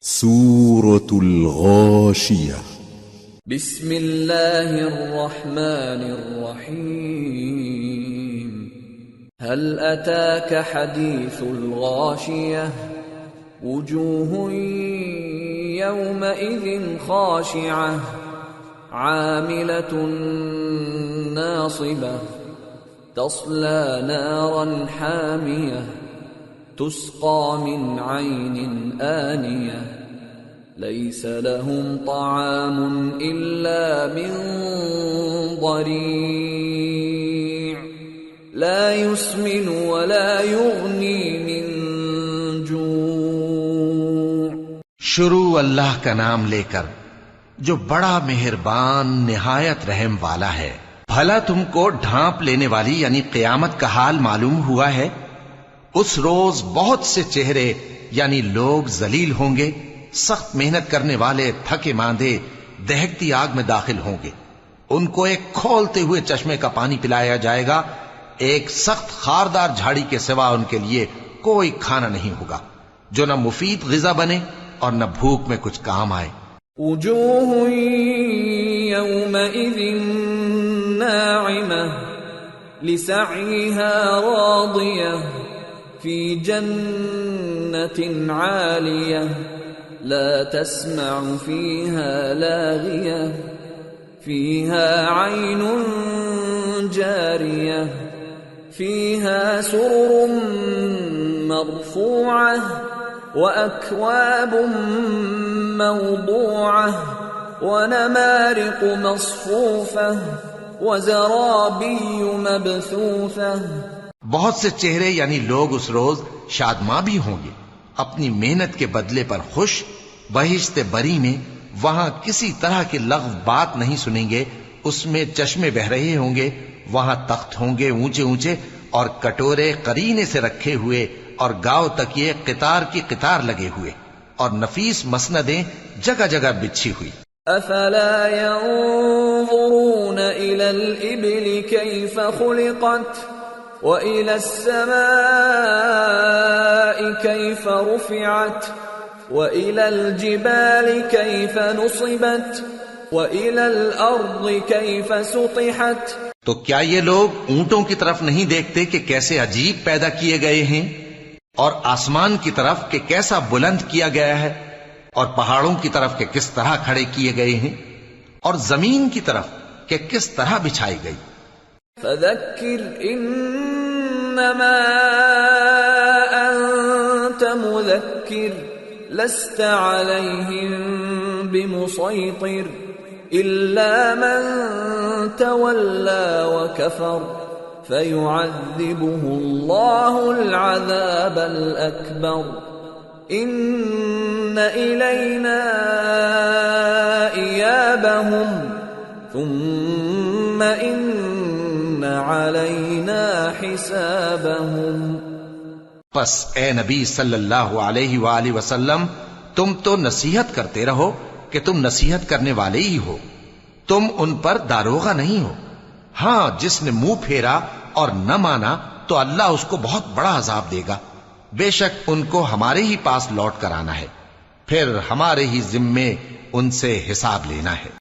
سورة الغاشية. بسم الله الرحمن الرحيم. هل أتاك حديث الغاشية؟ وجوه يومئذ خاشعة عاملة ناصبة تصلى نارا حامية تسقى من عين آنية ليس لهم طعام إلا من ضريع لا يسمن ولا يغني من جوع. شروع اللہ کا نام لے کر جو بڑا مہربان نہایت رحم والا ہے. بھلا تم کو ڈھانپ لینے والی یعنی قیامت کا حال معلوم ہوا ہے؟ اس روز بہت سے چہرے یعنی لوگ ذلیل ہوں گے، سخت محنت کرنے والے تھکے ماندے دہکتی آگ میں داخل ہوں گے. ان کو ایک کھولتے ہوئے چشمے کا پانی پلایا جائے گا. ایک سخت خاردار جھاڑی کے سوا ان کے لیے کوئی کھانا نہیں ہوگا جو نہ مفید غذا بنے اور نہ بھوک میں کچھ کام آئے. وجوه يومئذ ناعمة لسعيها راضية في جنة عالية لا تسمع فيها لاغية فيها عين جارية فيها سرر مرفوعة وأكواب موضوعة ونمارق مصفوفة وزرابي مبثوثة. بہت سے چہرے یعنی لوگ اس روز شادماں بھی ہوں گے، اپنی محنت کے بدلے پر خوش. بہشت بری میں وہاں کسی طرح کی لغو بات نہیں سنیں گے. اس میں چشمے بہ رہے ہوں گے، وہاں تخت ہوں گے اونچے اونچے اور کٹورے قرینے سے رکھے ہوئے اور گاؤ تکیے قطار کی قطار لگے ہوئے اور نفیس مسندیں جگہ جگہ بچھی ہوئی. افلا ينظرون الى الابل كيف خلقت وإلى السماء كيف رفعت وإلى الجبال كيف نصبت وإلى الأرض كيف سطحت. تو کیا یہ لوگ اونٹوں کی طرف نہیں دیکھتے کہ کیسے عجیب پیدا کیے گئے ہیں، اور آسمان کی طرف کہ کیسا بلند کیا گیا ہے، اور پہاڑوں کی طرف کہ کس طرح کھڑے کیے گئے ہیں، اور زمین کی طرف کہ کس طرح بچھائی گئی. فذكر انما انت مذكر لست عليهم بمسيطر الا من تولى وكفر فيعذبه الله العذاب الاكبر ان الينا ايابهم ثم ان علینا حسابهم. پس اے نبی صلی اللہ علیہ وآلہ وسلم تم تو نصیحت کرتے رہو کہ تم نصیحت کرنے والے ہی ہو، تم ان پر داروغہ نہیں ہو. ہاں جس نے منہ پھیرا اور نہ مانا تو اللہ اس کو بہت بڑا عذاب دے گا. بے شک ان کو ہمارے ہی پاس لوٹ کر آنا ہے، پھر ہمارے ہی ذمے ان سے حساب لینا ہے.